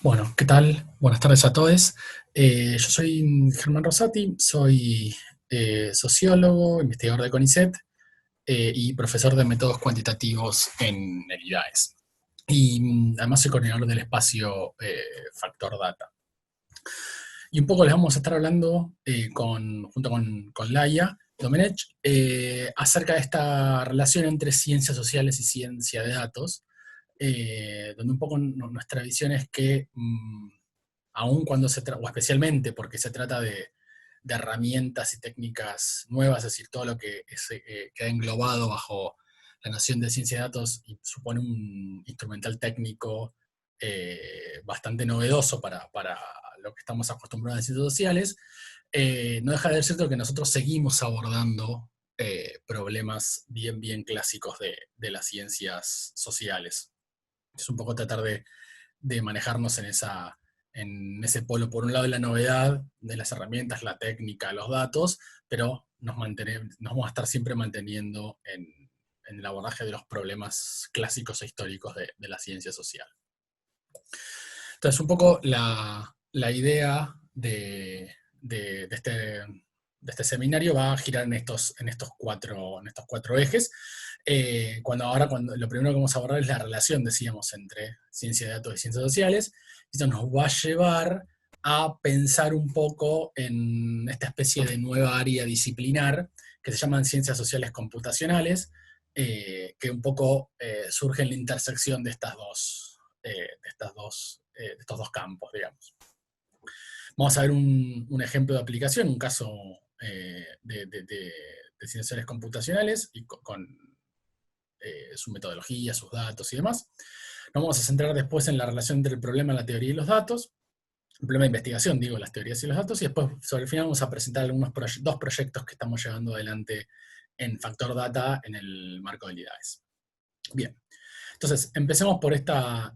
Bueno, ¿qué tal? Buenas tardes a todos. Yo soy Germán Rosati, soy sociólogo, investigador de CONICET y profesor de métodos cuantitativos en el IDAES. Y además soy coordinador del espacio Factor Data. Y un poco les vamos a estar hablando junto con Laia Domenech acerca de esta relación entre ciencias sociales y ciencia de datos, donde un poco nuestra visión es que aun cuando o especialmente porque se trata de herramientas y técnicas nuevas, es decir, todo lo que queda englobado bajo la noción de ciencia de datos y supone un instrumental técnico bastante novedoso para lo que estamos acostumbrados en ciencias sociales, no deja de ser cierto que nosotros seguimos abordando problemas bien clásicos de las ciencias sociales. Es un poco tratar de manejarnos en ese polo, por un lado, de la novedad de las herramientas, la técnica, los datos, pero nos vamos a estar siempre manteniendo en el abordaje de los problemas clásicos e históricos de la ciencia social. Entonces, un poco la idea de este seminario va a girar en estos cuatro ejes. Cuando lo primero que vamos a abordar es la relación, decíamos, entre ciencia de datos y ciencias sociales. Esto nos va a llevar a pensar un poco en esta especie de nueva área disciplinar que se llaman ciencias sociales computacionales, que un poco surge en la intersección de estos dos campos, digamos. Vamos a ver un ejemplo de aplicación, un caso de ciencias sociales computacionales y con su metodología, sus datos y demás. Nos vamos a centrar después en la relación entre el problema, la teoría y los datos, el problema de investigación, digo, las teorías y los datos, y después sobre el final vamos a presentar dos proyectos que estamos llevando adelante en Factor Data en el marco del IDAES. Bien, entonces empecemos por esta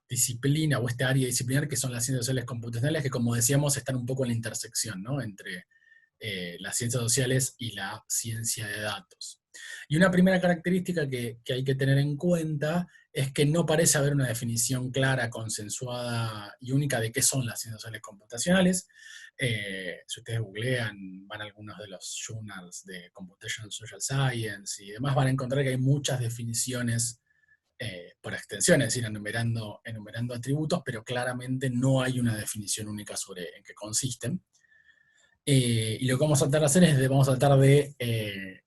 disciplina o esta área disciplinar que son las ciencias sociales computacionales, que como decíamos están un poco en la intersección, ¿no?, entre las ciencias sociales y la ciencia de datos. Y una primera característica que hay que tener en cuenta es que no parece haber una definición clara, consensuada y única de qué son las ciencias sociales computacionales. Si ustedes googlean, van a algunos de los journals de Computational Social Science y demás, van a encontrar que hay muchas definiciones por extensión, es decir, enumerando atributos, pero claramente no hay una definición única sobre en qué consisten. Y lo que vamos a tratar de hacer es, vamos a tratar de,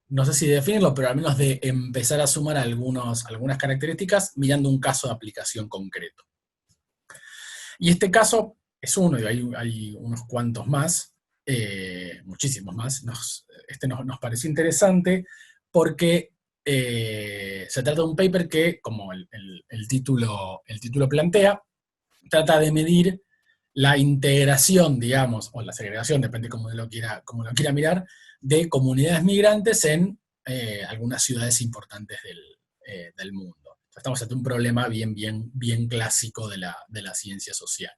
no sé si definirlo, pero al menos de empezar a sumar algunas características mirando un caso de aplicación concreto. Y este caso es uno, y hay unos cuantos más, muchísimos más. Este nos pareció interesante porque se trata de un paper que, como el título plantea, trata de medir la integración, digamos, o la segregación, depende cómo lo quiera mirar, de comunidades migrantes en algunas ciudades importantes del mundo. Estamos ante un problema bien clásico de la ciencia social.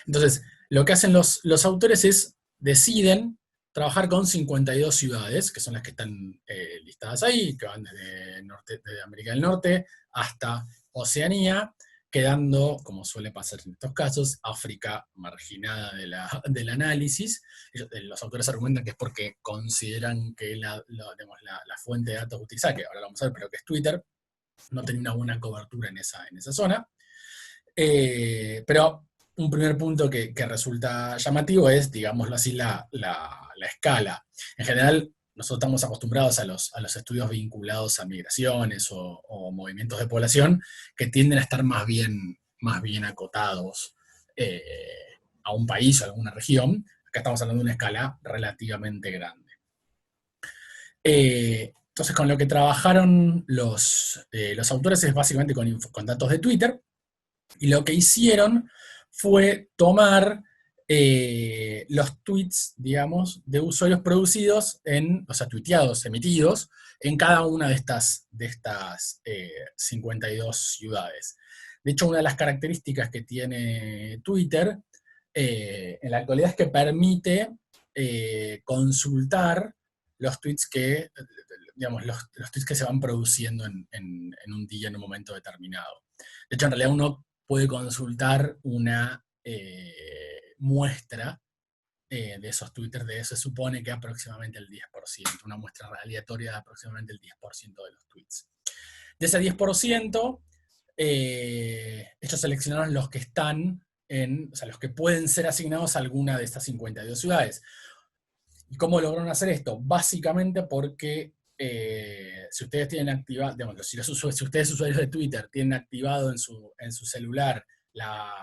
Entonces, lo que hacen los autores es, deciden trabajar con 52 ciudades, que son las que están listadas ahí, que van desde América del Norte hasta Oceanía, quedando, como suele pasar en estos casos, África marginada del análisis. Los autores argumentan que es porque consideran que la fuente de datos utilizada, que ahora lo vamos a ver, pero que es Twitter, no tenía una buena cobertura en esa zona. Pero un primer punto que resulta llamativo es, digámoslo así, la escala. En general, nosotros estamos acostumbrados a los estudios vinculados a migraciones o movimientos de población que tienden a estar más bien acotados a un país o a alguna región. Acá estamos hablando de una escala relativamente grande. Entonces, con lo que trabajaron los autores es básicamente con datos de Twitter, y lo que hicieron fue tomar los tweets, digamos, de usuarios producidos tuiteados, emitidos, en cada una de estas 52 ciudades. De hecho, una de las características que tiene Twitter en la actualidad es que permite consultar los tweets los tweets que se van produciendo en un día, en un momento determinado. De hecho, en realidad uno puede consultar una muestra de esos Twitter, de eso se supone que aproximadamente el 10%, una muestra aleatoria de aproximadamente el 10% de los tweets. De ese 10%, ellos seleccionaron los que están o sea, los que pueden ser asignados a alguna de estas 52 ciudades. ¿Y cómo lograron hacer esto? Básicamente porque si ustedes tienen activado, digamos, si ustedes usuarios de Twitter tienen activado en su celular la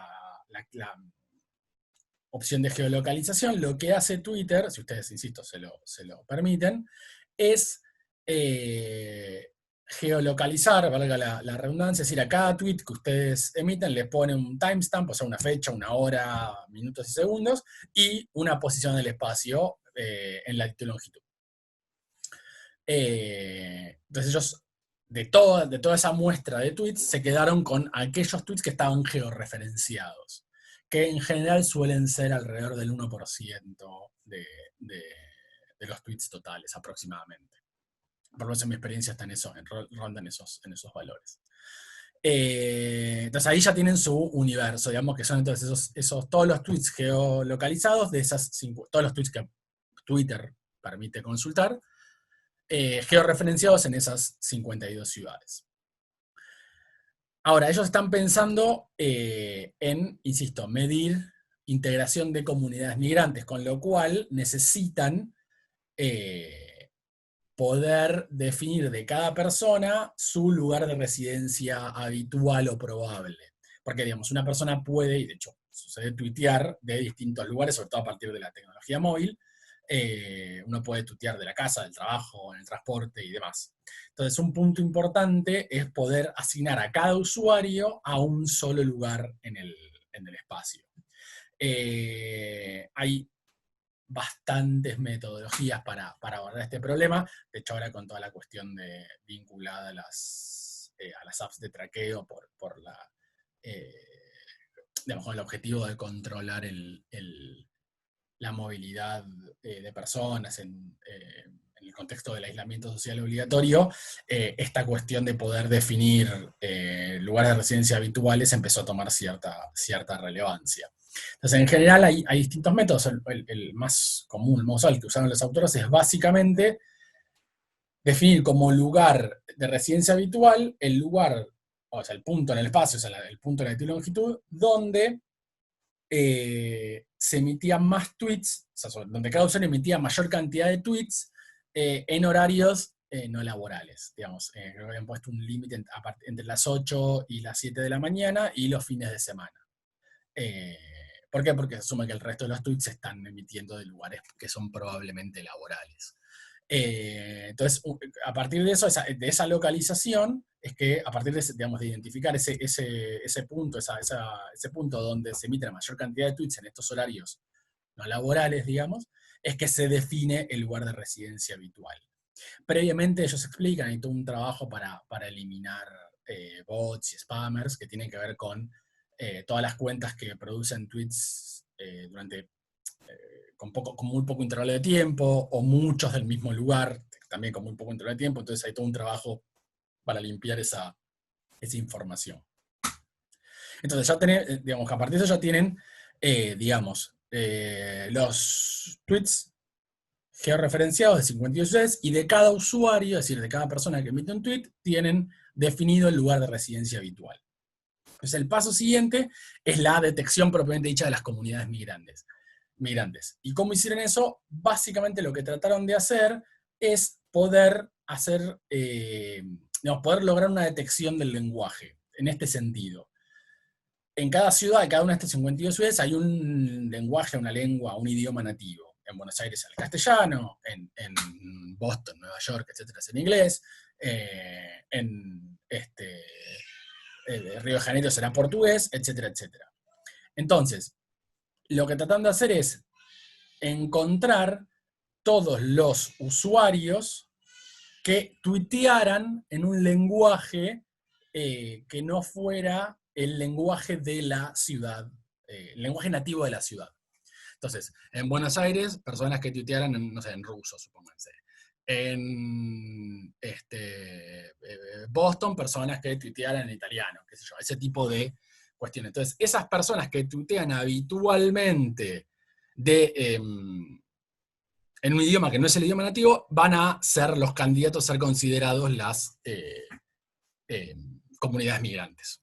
opción de geolocalización, lo que hace Twitter, si ustedes, insisto, se lo permiten, es geolocalizar, valga la redundancia, es decir, a cada tweet que ustedes emiten le pone un timestamp, o sea, una fecha, una hora, minutos y segundos, y una posición del espacio en latitud y longitud. Entonces ellos, de toda esa muestra de tweets, se quedaron con aquellos tweets que estaban georreferenciados, que en general suelen ser alrededor del 1% de los tweets totales, aproximadamente. Por lo menos en mi experiencia rondan esos valores. Entonces ahí ya tienen su universo, digamos que son entonces todos los tweets geolocalizados, todos los tweets que Twitter permite consultar, georreferenciados en esas 52 ciudades. Ahora, ellos están pensando en, insisto, medir integración de comunidades migrantes, con lo cual necesitan poder definir de cada persona su lugar de residencia habitual o probable. Porque, digamos, una persona puede, y de hecho sucede, tuitear de distintos lugares, sobre todo a partir de la tecnología móvil. Uno puede tuitear de la casa, del trabajo, en el transporte y demás. Entonces, un punto importante es poder asignar a cada usuario a un solo lugar en el espacio. Hay bastantes metodologías para abordar este problema. De hecho, ahora con toda la cuestión vinculada a las apps de traqueo digamos, con el objetivo de controlar la movilidad de personas en el contexto del aislamiento social obligatorio, esta cuestión de poder definir lugares de residencia habituales empezó a tomar cierta relevancia. Entonces, en general hay distintos métodos. El más común, el más usual que usaron los autores es básicamente definir como lugar de residencia habitual el lugar, o sea, el punto en el espacio, o sea, el punto de latitud y longitud, donde se emitían más tweets, o sea, donde cada usuario emitía mayor cantidad de tweets en horarios no laborales. Digamos, creo que habían puesto un límite entre las 8 y las 7 de la mañana y los fines de semana. ¿Por qué? Porque se asume que el resto de los tweets se están emitiendo de lugares que son probablemente laborales. Entonces, a partir de eso, de esa localización, es que a partir de, digamos, de identificar ese punto, ese punto donde se emite la mayor cantidad de tweets en estos horarios no laborales, digamos, es que se define el lugar de residencia habitual. Previamente ellos explican, hay todo un trabajo para eliminar bots y spammers que tienen que ver con todas las cuentas que producen tweets con muy poco intervalo de tiempo, o muchos del mismo lugar, también con muy poco intervalo de tiempo. Entonces hay todo un trabajo para limpiar esa información. Entonces ya tienen, digamos que a partir de eso ya tienen, los tweets georreferenciados de 52 ciudades, y de cada usuario, es decir, de cada persona que emite un tweet, tienen definido el lugar de residencia habitual. Entonces el paso siguiente es la detección propiamente dicha de las comunidades migrantes. ¿Y cómo hicieron eso? Básicamente lo que trataron de hacer es poder poder lograr una detección del lenguaje, en este sentido. En cada ciudad, en cada una de estas 52 ciudades, hay un lenguaje, una lengua, un idioma nativo. En Buenos Aires el castellano, en Boston, Nueva York, etcétera, es en inglés, en Río de Janeiro será portugués, etcétera, etcétera. Entonces, lo que tratan de hacer es encontrar todos los usuarios que tuitearan en un lenguaje que no fuera el lenguaje de la ciudad, el lenguaje nativo de la ciudad. Entonces, en Buenos Aires, personas que tuitearan en ruso, supónganse. En Boston, personas que tuitearan en italiano, qué sé yo, ese tipo de cuestiones. Entonces, esas personas que tuitean habitualmente en un idioma que no es el idioma nativo, van a ser los candidatos a ser considerados las comunidades migrantes.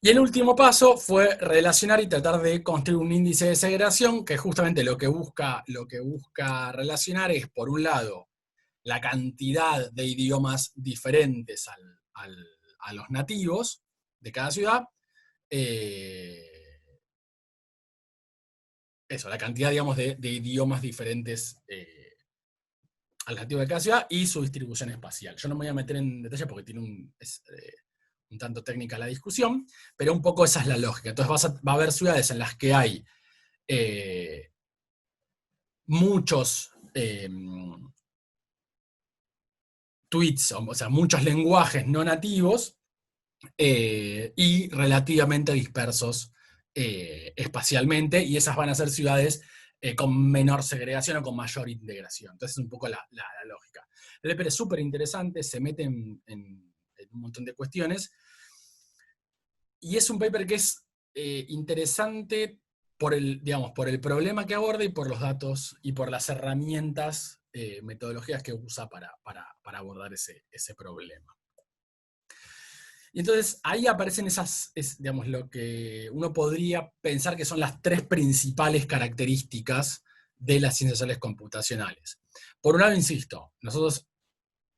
Y el último paso fue relacionar y tratar de construir un índice de segregación que justamente lo que busca relacionar es, por un lado, la cantidad de idiomas diferentes a los nativos de cada ciudad, la cantidad, digamos, de idiomas diferentes al nativo de cada ciudad y su distribución espacial. Yo no me voy a meter en detalle porque tiene un tanto técnica la discusión, pero un poco esa es la lógica. Entonces va a haber ciudades en las que hay muchos tweets, o sea, muchos lenguajes no nativos y relativamente dispersos espacialmente, y esas van a ser ciudades con menor segregación o con mayor integración. Entonces es un poco la lógica. El paper es súper interesante, se mete en un montón de cuestiones, y es un paper que es interesante por el problema que aborda y por los datos y por las herramientas, metodologías que usa para abordar ese problema. Y entonces ahí aparecen digamos, lo que uno podría pensar que son las tres principales características de las ciencias sociales computacionales. Por un lado, insisto, nosotros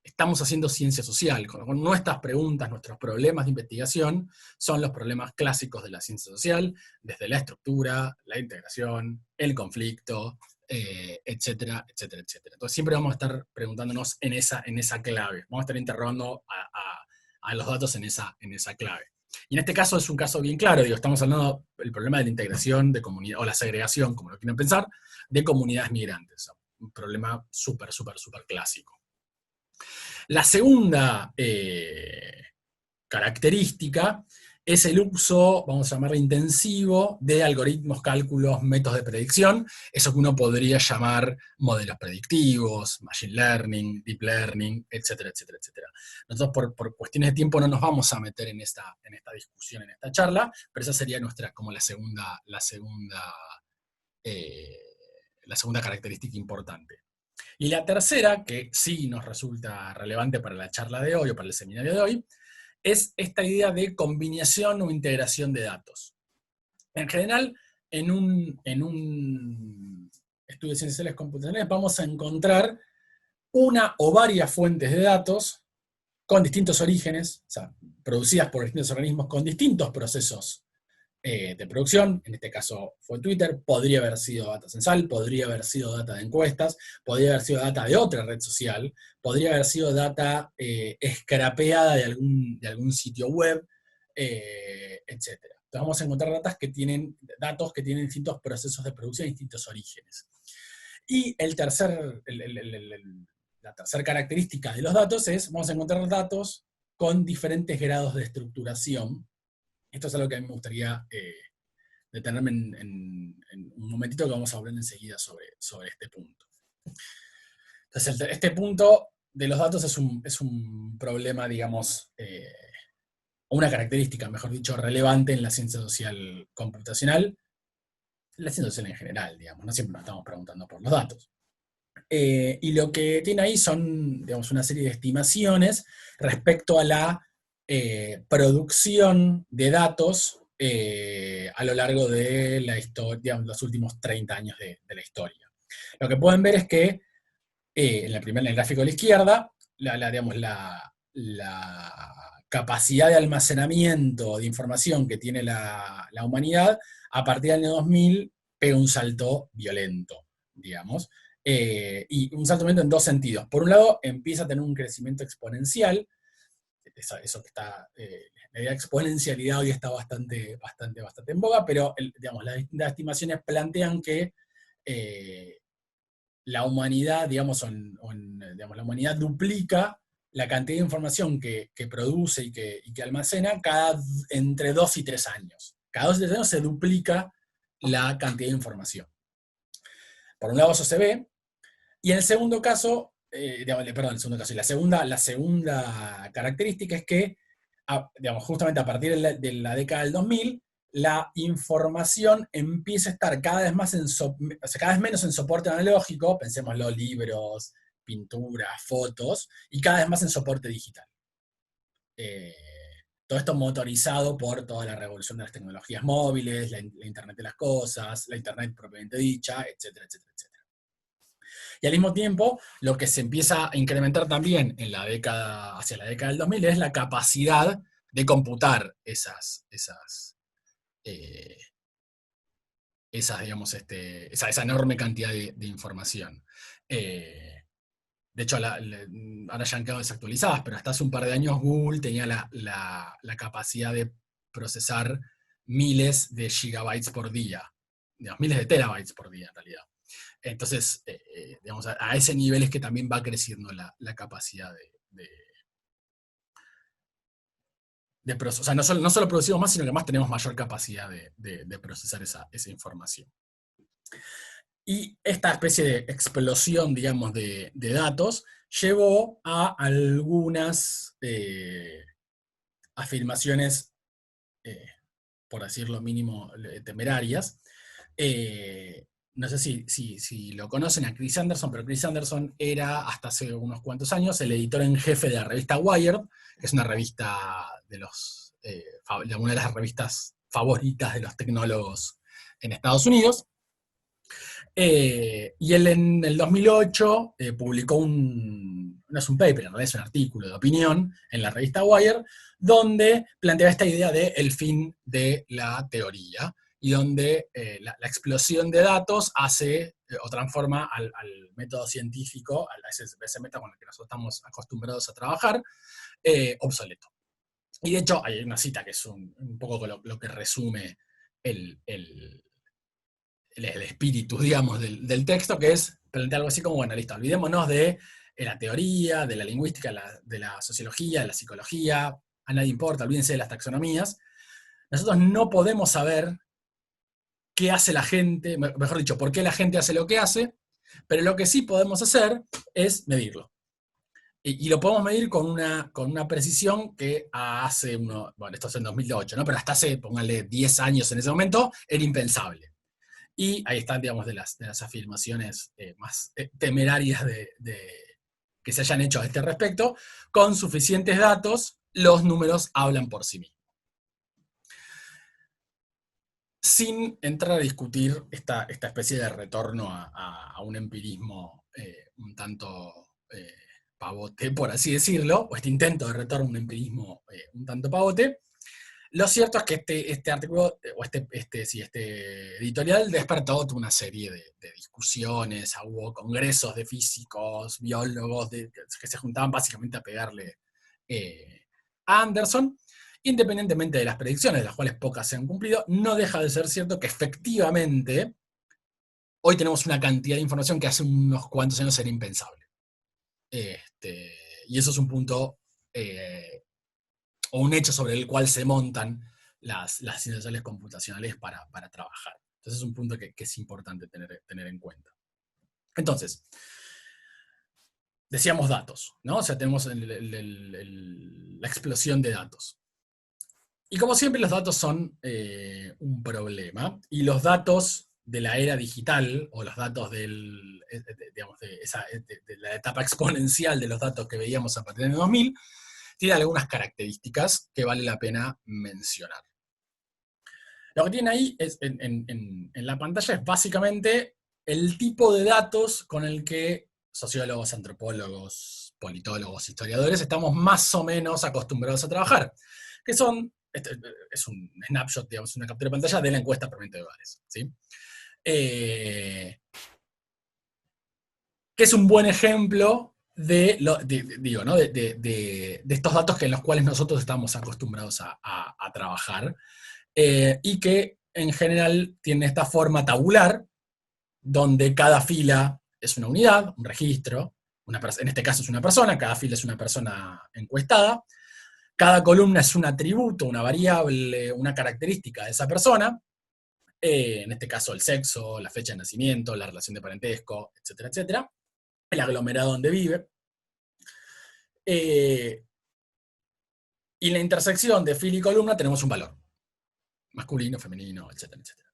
estamos haciendo ciencia social, con nuestras preguntas, nuestros problemas de investigación son los problemas clásicos de la ciencia social, desde la estructura, la integración, el conflicto, etcétera, etcétera, etcétera. Entonces siempre vamos a estar preguntándonos en esa clave, vamos a estar interrogando a los datos en esa clave. Y en este caso es un caso bien claro, estamos hablando del problema de la integración de comunidad, o la segregación, como lo quieren pensar, de comunidades migrantes. Un problema súper, súper, súper clásico. La segunda característica es el uso, vamos a llamarlo intensivo, de algoritmos, cálculos, métodos de predicción, eso que uno podría llamar modelos predictivos, machine learning, deep learning, etcétera, etcétera, etcétera. Nosotros por cuestiones de tiempo no nos vamos a meter en esta discusión, en esta charla, pero esa sería como la segunda característica importante. Y la tercera, que sí nos resulta relevante para la charla de hoy o para el seminario de hoy, es esta idea de combinación o integración de datos. En general, en un estudio de ciencias sociales computacionales vamos a encontrar una o varias fuentes de datos con distintos orígenes, o sea, producidas por distintos organismos con distintos procesos de producción, en este caso fue Twitter, podría haber sido data censal, podría haber sido data de encuestas, podría haber sido data de otra red social, podría haber sido data scrapeada de algún sitio web, etc. Entonces vamos a encontrar datos que tienen distintos procesos de producción y distintos orígenes. Y la tercera característica de los datos es, vamos a encontrar datos con diferentes grados de estructuración. Esto es algo que a mí me gustaría detenerme en un momentito, que vamos a hablar enseguida sobre este punto. Entonces, este punto de los datos es un problema, digamos, o una característica, mejor dicho, relevante en la ciencia social computacional, la ciencia social en general, digamos, no siempre nos estamos preguntando por los datos. Y lo que tiene ahí son, digamos, una serie de estimaciones respecto a la producción de datos a lo largo de la historia, los últimos 30 años de la historia. Lo que pueden ver es que en el gráfico de la izquierda, la capacidad de almacenamiento de información que tiene la humanidad, a partir del año 2000 pega un salto violento, digamos. Y un salto violento en dos sentidos. Por un lado, empieza a tener un crecimiento exponencial. Eso que está, la idea de exponencialidad hoy está bastante en boga, pero digamos, las distintas estimaciones plantean que la humanidad, digamos, la humanidad duplica la cantidad de información que produce y que almacena entre 2 y 3 años. Cada 2 y 3 años se duplica la cantidad de información. Por un lado eso se ve, y en el segundo caso, la segunda característica es que digamos, justamente a partir de la década del 2000, la información empieza a estar cada vez más o sea, cada vez menos en soporte analógico, pensémoslo, libros, pinturas, fotos, y cada vez más en soporte digital. Eh, Todo esto motorizado por toda la revolución de las tecnologías móviles, la Internet de las cosas, la Internet propiamente dicha, etcétera, etcétera, etcétera. Y al mismo tiempo, lo que se empieza a incrementar también en hacia la década del 2000 es la capacidad de computar eh, digamos, esa enorme cantidad de información. De hecho, ahora ya han quedado desactualizadas, pero hasta hace un par de años Google tenía la capacidad de procesar miles de gigabytes por día, digamos, miles de terabytes por día en realidad. Entonces, digamos, a ese nivel es que también va creciendo la capacidad de procesar. O sea, no solo producimos más, sino que además tenemos mayor capacidad de procesar esa información. Y esta especie de explosión, digamos, de datos llevó a algunas afirmaciones, por decirlo mínimo, temerarias. No sé si lo conocen a Chris Anderson, pero Chris Anderson era, hasta hace unos cuantos años, el editor en jefe de la revista Wired, que es una revista de una de las revistas favoritas de los tecnólogos en Estados Unidos. Y él en el 2008 publicó no es un paper, en realidad es un artículo de opinión en la revista Wired, donde planteaba esta idea de el fin de la teoría, y donde la explosión de datos hace o transforma al método científico, a ese método con el que nosotros estamos acostumbrados a trabajar, obsoleto. Y de hecho hay una cita que es un poco lo que resume el espíritu, digamos, del texto, que es plantear algo así como, bueno, listo, olvidémonos de la teoría, de la lingüística, de la sociología, de la psicología, a nadie importa, olvídense de las taxonomías. Nosotros no podemos saber qué hace la gente, mejor dicho, por qué la gente hace lo que hace, pero lo que sí podemos hacer es medirlo. Y lo podemos medir con una precisión que hace bueno, esto es en 2008, ¿no? Pero hasta hace, póngale, 10 años en ese momento, era impensable. Y ahí están, digamos, de las afirmaciones más temerarias que se hayan hecho a este respecto. Con suficientes datos, los números hablan por sí mismos. Sin entrar a discutir esta especie de retorno a un empirismo un tanto pavote, por así decirlo, o este intento de retorno a un empirismo un tanto pavote, lo cierto es que este artículo, o este editorial, despertó toda una serie de discusiones, hubo congresos de físicos, biólogos, que se juntaban básicamente a pegarle a Anderson. Independientemente de las predicciones, de las cuales pocas se han cumplido, no deja de ser cierto que efectivamente hoy tenemos una cantidad de información que hace unos cuantos años era impensable. Y eso es un punto o un hecho sobre el cual se montan las ciencias sociales computacionales para trabajar. Entonces es un punto que es importante tener en cuenta. Entonces, decíamos datos, ¿no? O sea, tenemos la explosión de datos. Y como siempre, los datos son un problema, y los datos de la era digital, o los datos digamos, de la etapa exponencial de los datos que veíamos a partir del 2000, tiene algunas características que vale la pena mencionar. Lo que tiene ahí en la pantalla es básicamente el tipo de datos con el que sociólogos, antropólogos, politólogos, historiadores estamos más o menos acostumbrados a trabajar, que es un snapshot, digamos, una captura de pantalla de la encuesta Promedio de Hogares, ¿sí? Que es un buen ejemplo de estos datos en los cuales nosotros estamos acostumbrados a trabajar, y que en general tiene esta forma tabular, donde cada fila es una unidad, un registro, en este caso es una persona, cada fila es una persona encuestada, cada columna es un atributo, una variable, una característica de esa persona, en este caso el sexo, la fecha de nacimiento, la relación de parentesco, etcétera, etcétera, el aglomerado donde vive. Y en la intersección de fila y columna tenemos un valor. Masculino, femenino, etcétera, etcétera.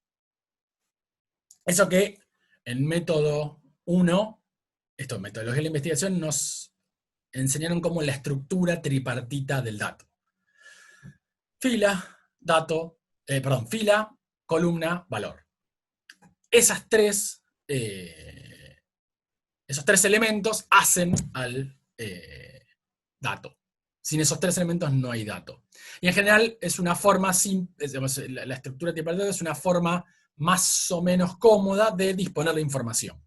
Eso que en método 1, esto en metodología de la investigación, nos enseñaron como la estructura tripartita del dato. Fila, fila, columna, valor. Esos tres elementos hacen al dato. Sin esos tres elementos no hay dato. Y en general es una forma, la estructura tripartita es una forma más o menos cómoda de disponer de información.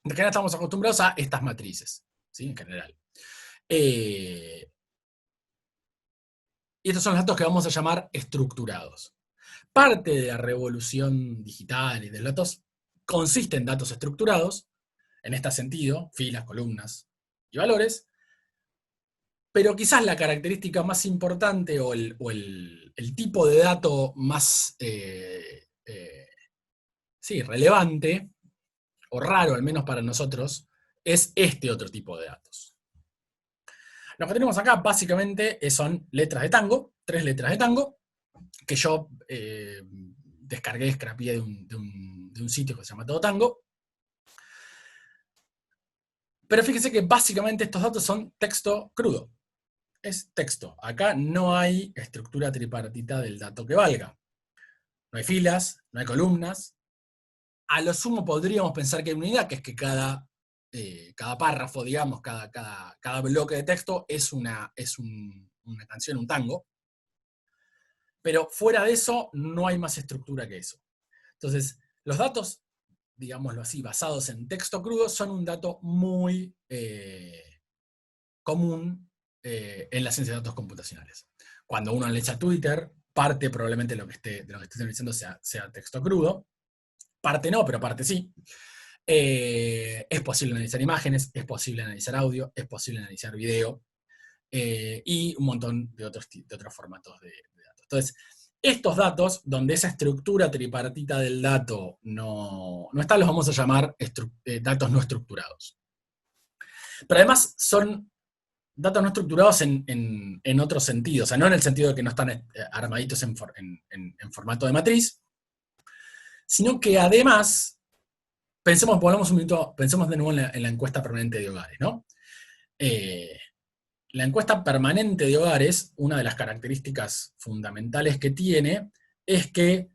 En general estamos acostumbrados a estas matrices, ¿sí? En general. Y estos son los datos que vamos a llamar estructurados. Parte de la revolución digital y de los datos consiste en datos estructurados, en este sentido, filas, columnas y valores, pero quizás la característica más importante o el tipo de dato más relevante, o raro al menos para nosotros, es este otro tipo de datos. Lo que tenemos acá básicamente son letras de tango, 3 letras de tango, que yo descargué, scrapeé de un sitio que se llama Todo Tango. Pero fíjense que básicamente estos datos son texto crudo. Es texto. Acá no hay estructura tripartita del dato que valga. No hay filas, no hay columnas. A lo sumo podríamos pensar que hay unidad, que es que cada párrafo, digamos, cada bloque de texto es una canción, un tango. Pero fuera de eso, no hay más estructura que eso. Entonces, los datos, digámoslo así, basados en texto crudo, son un dato muy común en la ciencia de datos computacionales. Cuando uno le echa Twitter, parte probablemente de lo que esté analizando sea texto crudo. Parte no, pero parte sí. Es posible analizar imágenes, es posible analizar audio, es posible analizar video, y un montón de otros formatos de datos. Entonces, estos datos, donde esa estructura tripartita del dato no está, los vamos a llamar datos no estructurados. Pero además son datos no estructurados en otro sentido, o sea, no en el sentido de que no están armaditos en formato de matriz, sino que además, pensemos de nuevo en la encuesta permanente de hogares, ¿no? La encuesta permanente de hogares, una de las características fundamentales que tiene, es que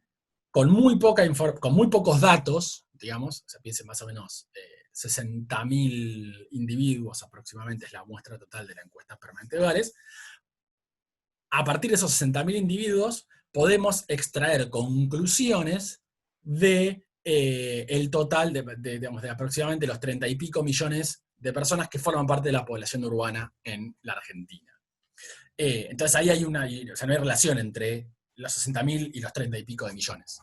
con muy pocos datos, digamos, o sea, piensen más o menos 60.000 individuos aproximadamente es la muestra total de la encuesta permanente de hogares, a partir de esos 60.000 individuos podemos extraer conclusiones de el total de aproximadamente los 30 y pico millones de personas que forman parte de la población urbana en la Argentina. Entonces ahí no hay relación entre los 60.000 y los 30 y pico de millones.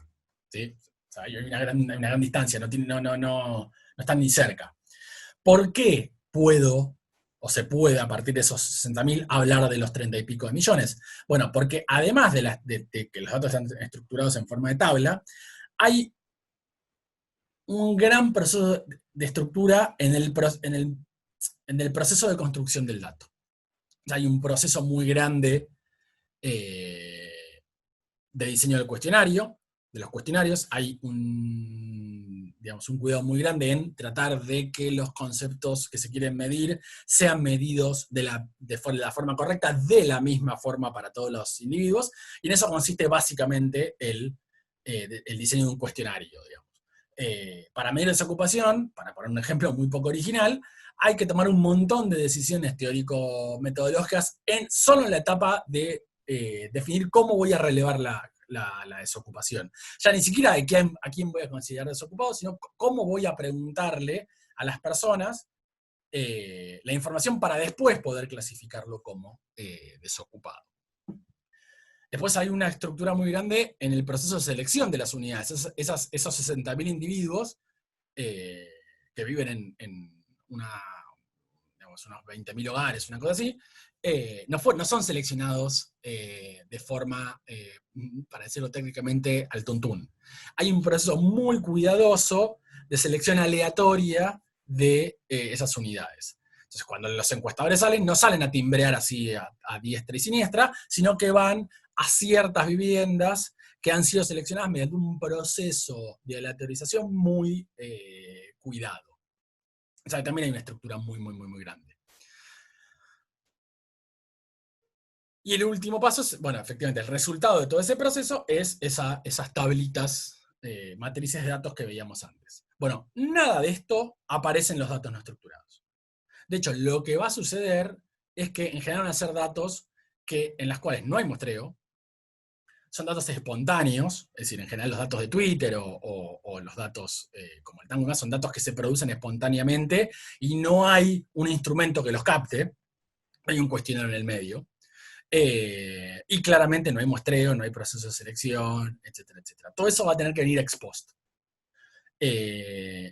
¿Sí? O sea, hay una gran distancia, no están ni cerca. ¿Por qué se puede a partir de esos 60.000 hablar de los 30 y pico de millones? Bueno, porque además de que los datos están estructurados en forma de tabla, hay un gran proceso de estructura en el proceso de construcción del dato. Hay un proceso muy grande de diseño del cuestionario, de los cuestionarios. Hay un cuidado muy grande en tratar de que los conceptos que se quieren medir sean medidos de la forma correcta, de la misma forma para todos los individuos, y en eso consiste básicamente el diseño de un cuestionario, digamos. Para medir desocupación, para poner un ejemplo muy poco original, hay que tomar un montón de decisiones teórico-metodológicas solo en la etapa de definir cómo voy a relevar la desocupación. Ya ni siquiera a quién voy a considerar desocupado, sino cómo voy a preguntarle a las personas la información para después poder clasificarlo como desocupado. Después hay una estructura muy grande en el proceso de selección de las unidades. Esos 60.000 individuos que viven en unos 20.000 hogares, una cosa así, no son seleccionados de forma, para decirlo técnicamente, al tuntún. Hay un proceso muy cuidadoso de selección aleatoria de esas unidades. Entonces, cuando los encuestadores salen, no salen a timbrear así a diestra y siniestra, sino que van a ciertas viviendas que han sido seleccionadas mediante un proceso de aleatorización muy cuidado. O sea, también hay una estructura muy, muy, muy, muy grande. Y el último paso es, bueno, efectivamente, el resultado de todo ese proceso es esas tablitas, matrices de datos que veíamos antes. Bueno, nada de esto aparece en los datos no estructurados. De hecho, lo que va a suceder es que en general van a ser datos en las cuales no hay muestreo, son datos espontáneos, es decir, en general los datos de Twitter o los datos como el Tango Gas son datos que se producen espontáneamente y no hay un instrumento que los capte, hay un cuestionario en el medio. Y claramente no hay muestreo, no hay proceso de selección, etcétera, etcétera. Todo eso va a tener que venir ex post.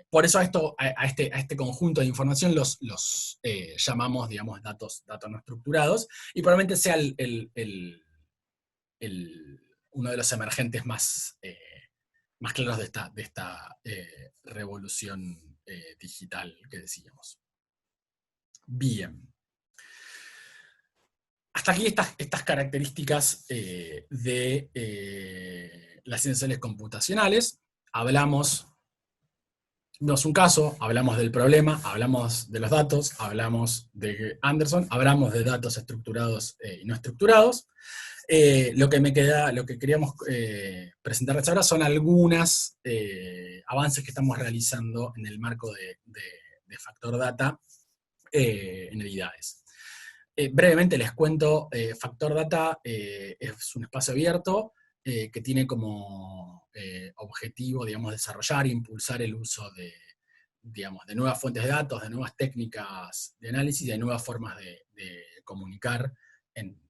Por eso a este conjunto de información los llamamos, digamos, datos no estructurados, y probablemente sea uno de los emergentes más claros de esta revolución digital que decíamos. Bien. Hasta aquí estas características de las ciencias sociales computacionales. Vimos un caso, hablamos del problema, hablamos de los datos, hablamos de Anderson, hablamos de datos estructurados y no estructurados. Lo que queríamos presentarles ahora son algunos avances que estamos realizando en el marco de Factor Data en el IDAES. Brevemente les cuento, Factor Data es un espacio abierto que tiene como objetivo, digamos, desarrollar e impulsar el uso de nuevas fuentes de datos, de nuevas técnicas de análisis, de nuevas formas de comunicar en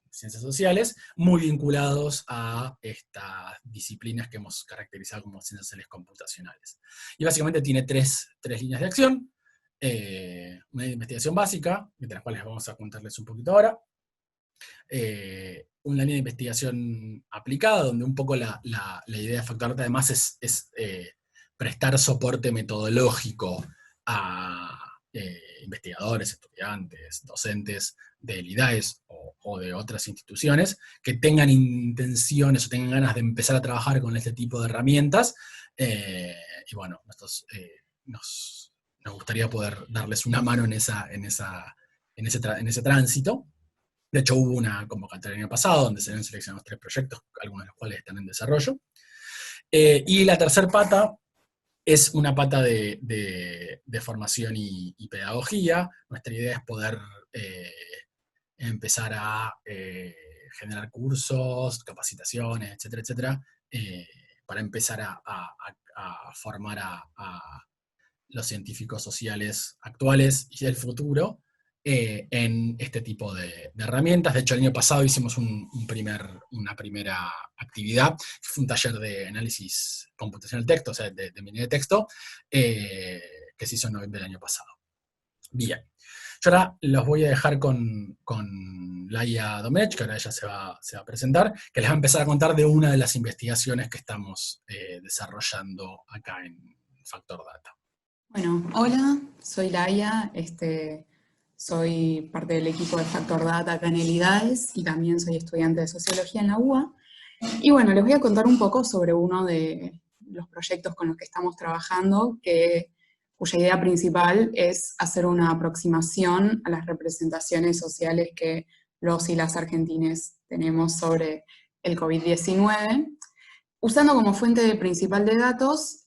ciencias sociales, muy vinculados a estas disciplinas que hemos caracterizado como ciencias sociales computacionales. Y básicamente tiene tres líneas de acción. Una investigación básica, de las cuales vamos a contarles un poquito ahora, una línea de investigación aplicada, donde un poco la idea de Factor Data además es prestar soporte metodológico a investigadores, estudiantes, docentes del IDAES o de otras instituciones que tengan intenciones o tengan ganas de empezar a trabajar con este tipo de herramientas, y bueno, nos gustaría poder darles una mano en ese tránsito. De hecho, hubo una convocatoria el año pasado donde se habían seleccionado 3 proyectos, algunos de los cuales están en desarrollo. Y la tercera pata es una pata de formación y pedagogía. Nuestra idea es poder empezar a generar cursos, capacitaciones, etcétera, etcétera, para empezar a formar a los científicos sociales actuales y del futuro en este tipo de herramientas. De hecho, el año pasado hicimos una primera actividad, que fue un taller de análisis computacional de texto, o sea, de minería de texto, que se hizo en noviembre del año pasado. Bien. Yo ahora los voy a dejar con Laia Domecq, que ahora ella se va a presentar, que les va a empezar a contar de una de las investigaciones que estamos desarrollando acá en Factor Data. Bueno, hola, soy Laia, soy parte del equipo de Factor Data acá en el IDAES y también soy estudiante de Sociología en la UBA. Y bueno, les voy a contar un poco sobre uno de los proyectos con los que estamos trabajando, cuya idea principal es hacer una aproximación a las representaciones sociales que los y las argentines tenemos sobre el COVID-19, usando como fuente principal de datos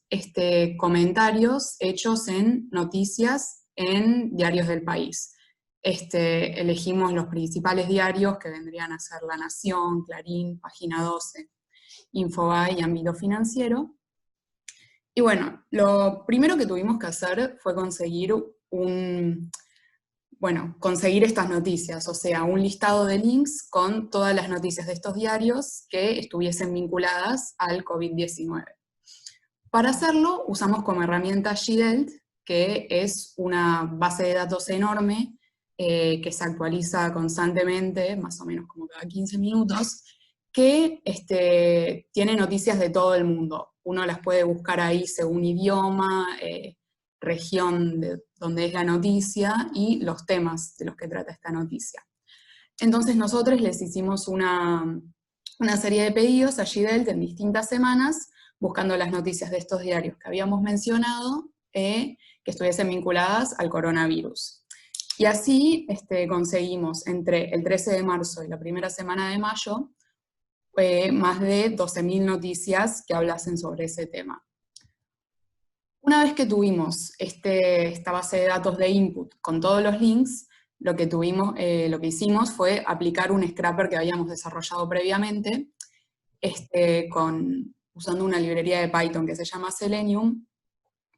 comentarios hechos en noticias en diarios del país. Elegimos los principales diarios que vendrían a ser La Nación, Clarín, Página 12, Infobae y Ámbito Financiero. Y bueno, lo primero que tuvimos que hacer fue conseguir estas noticias, o sea, un listado de links con todas las noticias de estos diarios que estuviesen vinculadas al COVID-19. Para hacerlo, usamos como herramienta GDELT, que es una base de datos enorme que se actualiza constantemente, más o menos como cada 15 minutos, que tiene noticias de todo el mundo. Uno las puede buscar ahí según idioma, región de donde es la noticia y los temas de los que trata esta noticia. Entonces nosotros les hicimos una serie de pedidos a GDELT en distintas semanas, buscando las noticias de estos diarios que habíamos mencionado, que estuviesen vinculadas al coronavirus. Y así conseguimos entre el 13 de marzo y la primera semana de mayo, más de 12.000 noticias que hablasen sobre ese tema. Una vez que tuvimos esta base de datos de input con todos los links, lo que hicimos fue aplicar un scrapper que habíamos desarrollado previamente, usando una librería de Python que se llama Selenium,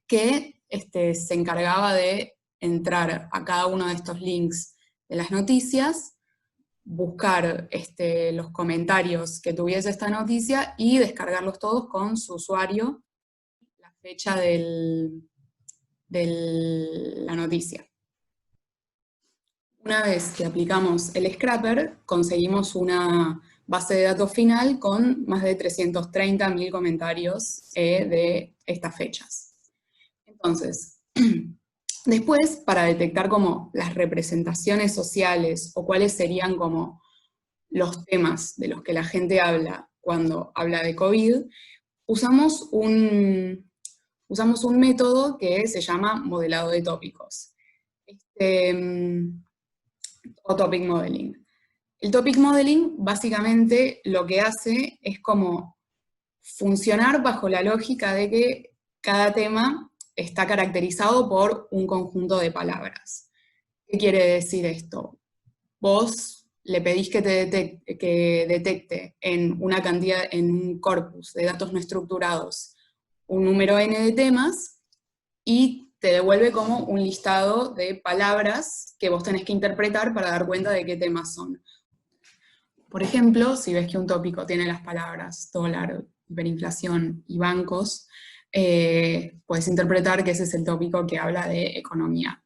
que se encargaba de entrar a cada uno de estos links de las noticias, buscar los comentarios que tuviese esta noticia y descargarlos todos con su usuario, la fecha de la noticia. Una vez que aplicamos el scrapper, conseguimos una base de datos final con más de 330.000 comentarios de estas fechas. Entonces, después, para detectar como las representaciones sociales o cuáles serían como los temas de los que la gente habla cuando habla de COVID, usamos un método que se llama modelado de tópicos, o topic modeling. El topic modeling básicamente lo que hace es como funcionar bajo la lógica de que cada tema está caracterizado por un conjunto de palabras. ¿Qué quiere decir esto? Vos le pedís que detecte en una cantidad, en un corpus de datos no estructurados, un número n de temas, y te devuelve como un listado de palabras que vos tenés que interpretar para dar cuenta de qué temas son. Por ejemplo, si ves que un tópico tiene las palabras dólar, hiperinflación y bancos, puedes interpretar que ese es el tópico que habla de economía.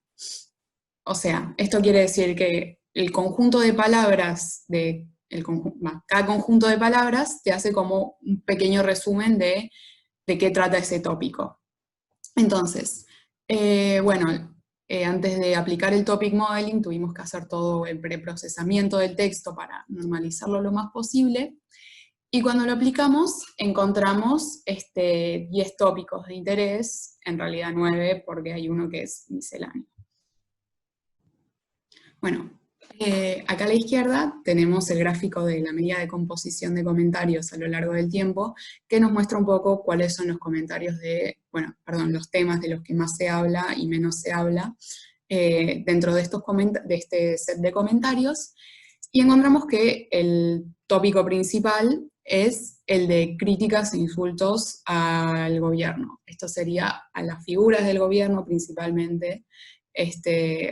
O sea, esto quiere decir que el conjunto de palabras, cada conjunto de palabras te hace como un pequeño resumen de qué trata ese tópico. Entonces, antes de aplicar el topic modeling tuvimos que hacer todo el preprocesamiento del texto para normalizarlo lo más posible, y cuando lo aplicamos encontramos 10 tópicos de interés, en realidad 9 porque hay uno que es misceláneo. Bueno, acá a la izquierda tenemos el gráfico de la medida de composición de comentarios a lo largo del tiempo, que nos muestra un poco cuáles son los comentarios los temas de los que más se habla y menos se habla dentro de este set de comentarios, y encontramos que el tópico principal es el de críticas e insultos al gobierno. Esto sería a las figuras del gobierno principalmente,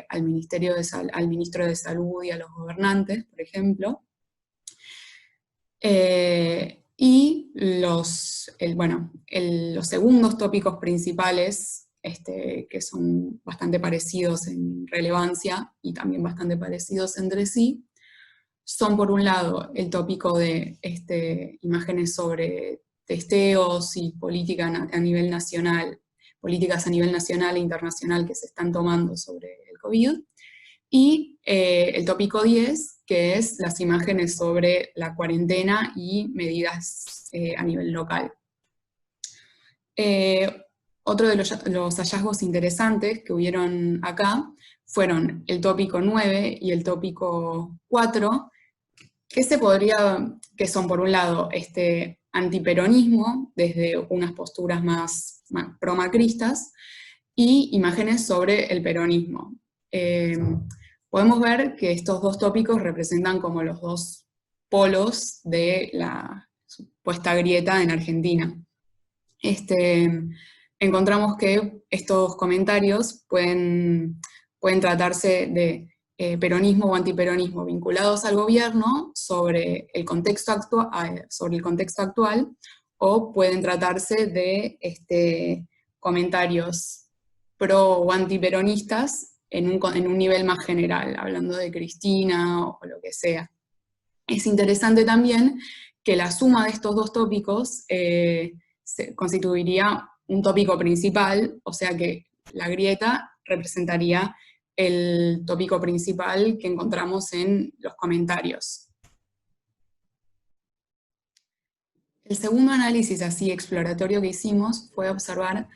al ministro de Salud y a los gobernantes, por ejemplo. Y los segundos tópicos principales, que son bastante parecidos en relevancia y también bastante parecidos entre sí, son por un lado el tópico de imágenes sobre testeos y política a nivel nacional, políticas a nivel nacional e internacional que se están tomando sobre el COVID, y el tópico 10, que es las imágenes sobre la cuarentena y medidas a nivel local. Otro de los hallazgos interesantes que hubieron acá fueron el tópico 9 y el tópico 4, que son por un lado antiperonismo, desde unas posturas más pro-macristas, y imágenes sobre el peronismo. Podemos ver que estos dos tópicos representan como los dos polos de la supuesta grieta en Argentina. Encontramos que estos comentarios pueden tratarse de peronismo o antiperonismo vinculados al gobierno sobre el contexto actual, o pueden tratarse de comentarios pro o antiperonistas en un nivel más general, hablando de Cristina o lo que sea. Es interesante también que la suma de estos dos tópicos constituiría un tópico principal, o sea que la grieta representaría el tópico principal que encontramos en los comentarios. El segundo análisis así exploratorio que hicimos fue observar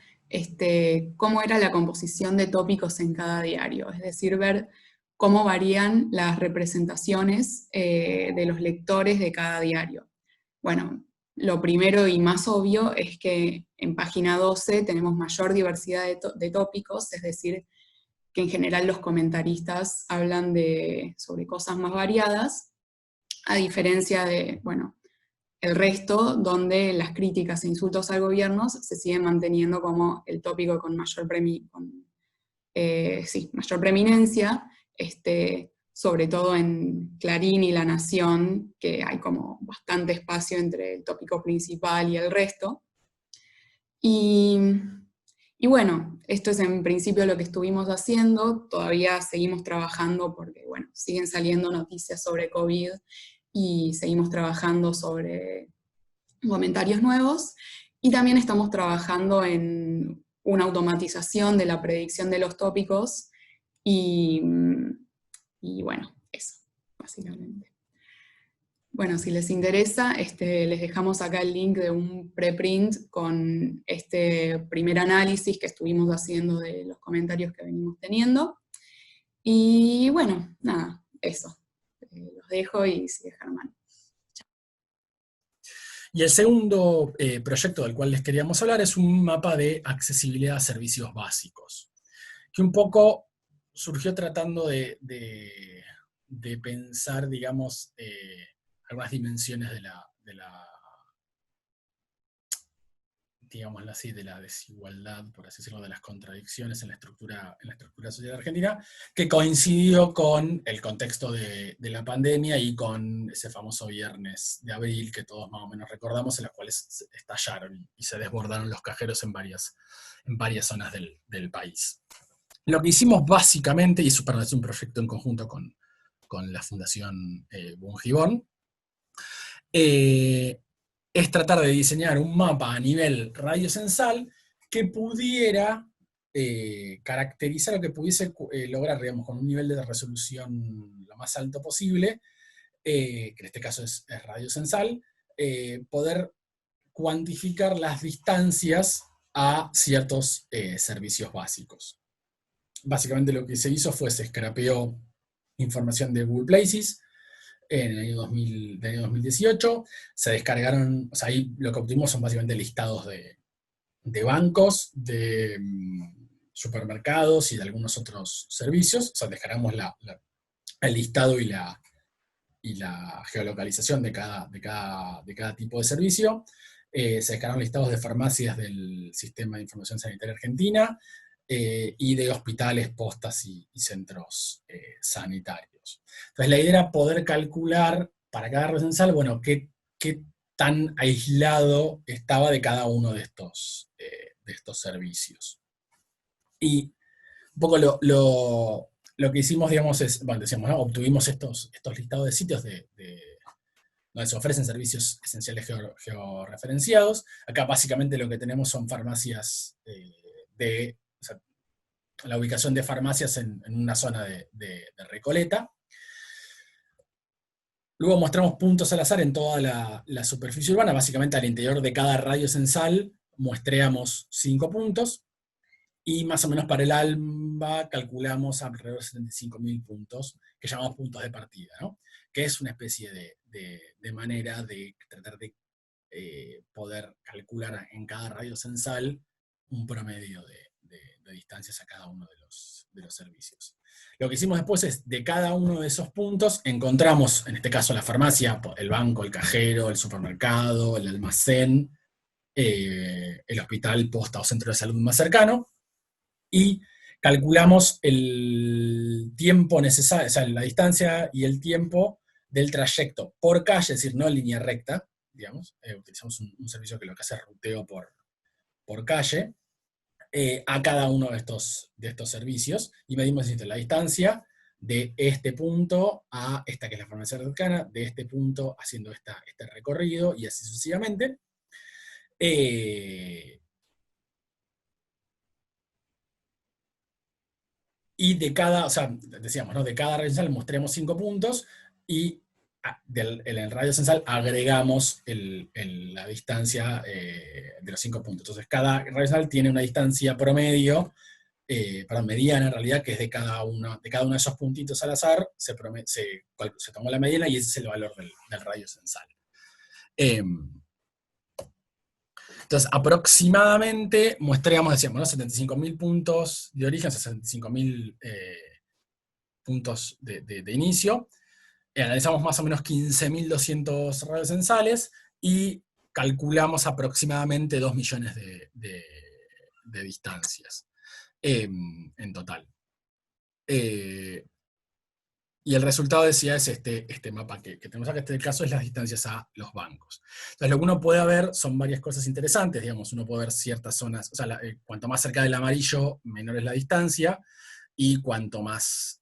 cómo era la composición de tópicos en cada diario, es decir, ver cómo varían las representaciones de los lectores de cada diario. Bueno, lo primero y más obvio es que en página 12 tenemos mayor diversidad de tópicos, es decir, que en general los comentaristas hablan sobre cosas más variadas, a diferencia de, bueno, el resto, donde las críticas e insultos al gobierno se siguen manteniendo como el tópico con mayor preeminencia, sobre todo en Clarín y La Nación, que hay como bastante espacio entre el tópico principal y el resto. Y bueno, esto es en principio lo que estuvimos haciendo, todavía seguimos trabajando porque, bueno, siguen saliendo noticias sobre COVID y seguimos trabajando sobre comentarios nuevos, y también estamos trabajando en una automatización de la predicción de los tópicos, y bueno, eso, básicamente. Bueno, si les interesa, les dejamos acá el link de un preprint con este primer análisis que estuvimos haciendo de los comentarios que venimos teniendo. Y bueno, nada, eso. Los dejo y sigue Germán. Y el segundo proyecto del cual les queríamos hablar es un mapa de accesibilidad a servicios básicos, que un poco surgió tratando de pensar, digamos, algunas dimensiones de la digámoslo así, de la desigualdad, por así decirlo, de las contradicciones en la estructura social argentina, que coincidió con el contexto de la pandemia y con ese famoso viernes de abril que todos más o menos recordamos, en los cuales estallaron y se desbordaron los cajeros en varias zonas del país. Lo que hicimos básicamente, y es un proyecto en conjunto con la Fundación Bungibón, es tratar de diseñar un mapa a nivel radiocensal que pudiera caracterizar o que pudiese lograr, digamos, con un nivel de resolución lo más alto posible, que en este caso es radiocensal, poder cuantificar las distancias a ciertos servicios básicos. Básicamente lo que se hizo fue se scrapeó información de Google Places en el año 2018, se descargaron, o sea, ahí lo que obtuvimos son básicamente listados de bancos, de supermercados y de algunos otros servicios, o sea, descargamos el listado y la geolocalización de cada tipo de servicio. Se descargaron listados de farmacias del Sistema de Información Sanitaria Argentina y de hospitales, postas y centros sanitarios. Entonces la idea era poder calcular para cada red censal, bueno, qué tan aislado estaba de cada uno de estos servicios. Y un poco lo que hicimos, digamos, es, bueno, decíamos, ¿no? Obtuvimos estos listados de sitios donde se ofrecen servicios esenciales georreferenciados. Acá básicamente lo que tenemos son farmacias o sea, la ubicación de farmacias en una zona de Recoleta. Luego mostramos puntos al azar en toda la superficie urbana, básicamente al interior de cada radio censal muestreamos 5 puntos, y más o menos para el ALBA calculamos alrededor de 75.000 puntos, que llamamos puntos de partida, ¿no? Que es una especie de manera de tratar de poder calcular en cada radio censal un promedio de distancias a cada uno de los servicios. Lo que hicimos después es, de cada uno de esos puntos, encontramos, en este caso la farmacia, el banco, el cajero, el supermercado, el almacén, el hospital, posta o centro de salud más cercano, y calculamos el tiempo necesario, o sea, la distancia y el tiempo del trayecto por calle, es decir, no en línea recta, digamos, utilizamos un servicio que lo que hace es ruteo por calle, a cada uno de estos servicios, y medimos la distancia de este punto a esta que es la farmacia cercana, de este punto haciendo este recorrido, y así sucesivamente. y de cada, o sea, decíamos, ¿no? De cada radio censal mostremos 5 puntos, y en el radio censal agregamos la distancia de los 5 puntos. Entonces, cada radio censal tiene una distancia promedio, perdón, mediana en realidad, que es de cada uno de esos puntitos al azar, se tomó la mediana y ese es el valor del radio censal. Entonces, aproximadamente muestreamos, decíamos, ¿no? 75.000 puntos de origen, 65.000 puntos de inicio. Analizamos más o menos 15.200 radios censales y calculamos aproximadamente 2 millones de distancias en total. Y el resultado, decía, es este mapa que tenemos acá. Este caso es las distancias a los bancos. Entonces, lo que uno puede ver son varias cosas interesantes. Digamos, uno puede ver ciertas zonas, o sea, cuanto más cerca del amarillo, menor es la distancia, y cuanto más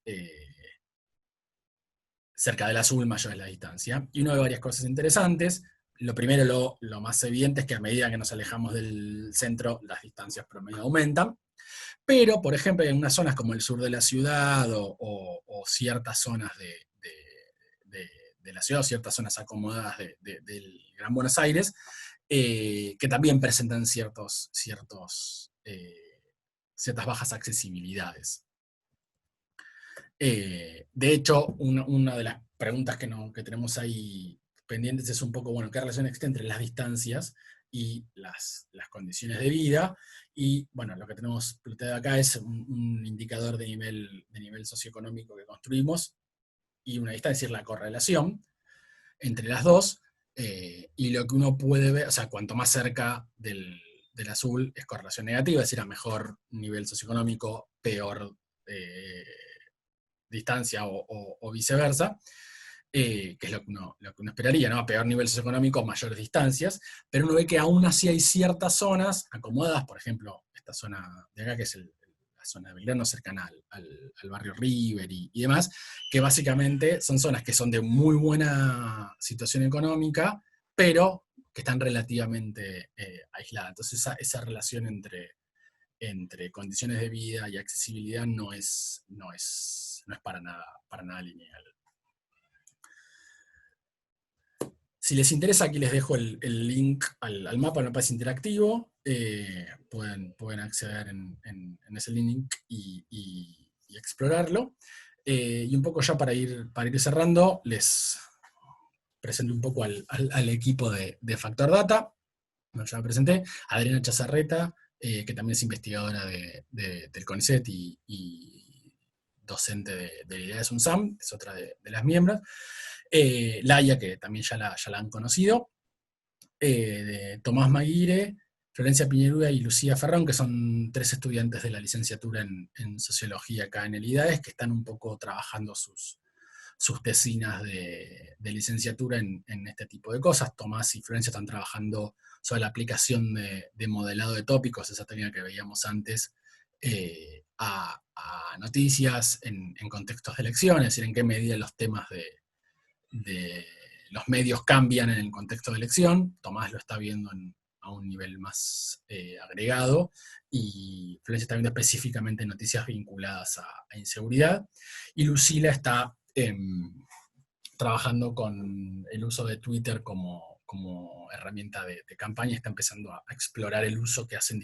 cerca del azul, mayor es la distancia. Y uno ve varias cosas interesantes. Lo primero, lo más evidente, es que a medida que nos alejamos del centro, las distancias promedio aumentan. Pero, por ejemplo, en unas zonas como el sur de la ciudad o ciertas zonas de la ciudad, o ciertas zonas acomodadas del Gran Buenos Aires, que también presentan ciertas bajas accesibilidades. De hecho, una de las preguntas que tenemos ahí pendientes es un poco, bueno, ¿qué relación existe entre las distancias y las condiciones de vida? Y bueno, lo que tenemos planteado acá es un indicador de nivel socioeconómico que construimos, y una distancia, es decir, la correlación entre las dos, y lo que uno puede ver, o sea, cuanto más cerca del azul es correlación negativa, es decir, a mejor nivel socioeconómico, peor distancia, o viceversa, que es lo que uno esperaría, ¿no? A peor nivel socioeconómico, mayores distancias, pero uno ve que aún así hay ciertas zonas acomodadas, por ejemplo, esta zona de acá, que es la zona de Belgrano, cercana al barrio River y demás, que básicamente son zonas que son de muy buena situación económica, pero que están relativamente aisladas. Entonces esa relación entre condiciones de vida y accesibilidad no es para nada lineal. Si les interesa, aquí les dejo el link al mapa, el mapa es interactivo, pueden acceder en ese link y explorarlo. Y un poco ya para ir cerrando, les presento un poco al equipo de Factor Data. Bueno, ya me presenté. Adriana Chazarreta, que también es investigadora del CONICET y docente de IDEAS UNSAM, es otra de las miembros. Laia, que también ya la han conocido. De Tomás Maguire, Florencia Piñeruda y Lucía Ferrón, que son 3 estudiantes de la licenciatura en Sociología acá en el IDAES, que están un poco trabajando sus tesinas de licenciatura en este tipo de cosas. Tomás y Florencia están trabajando sobre la aplicación de modelado de tópicos, esa técnica que veíamos antes, a noticias en contextos de elecciones, es decir, en qué medida los temas de los medios cambian en el contexto de elección. Tomás lo está viendo a un nivel más agregado, y Florencia está viendo específicamente noticias vinculadas a inseguridad, y Lucila está trabajando con el uso de Twitter como herramienta de campaña, está empezando a explorar el uso que hacen los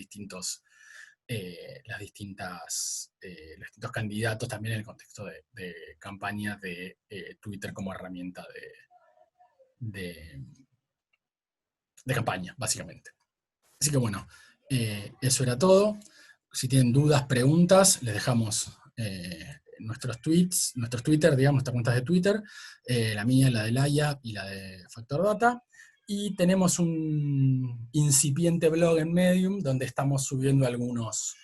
distintos candidatos también en el contexto de campaña de Twitter como herramienta de campaña, básicamente. Así que bueno, eso era todo. Si tienen dudas, preguntas, les dejamos nuestros Twitter, digamos, nuestras cuentas de Twitter, la mía, la de Laia y la de Factor Data. Y tenemos un incipiente blog en Medium donde estamos subiendo algunos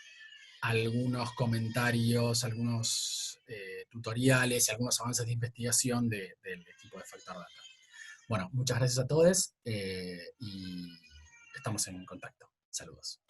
comentarios, algunos tutoriales y algunos avances de investigación del equipo de Factor Data. Bueno, muchas gracias a todos y estamos en contacto. Saludos.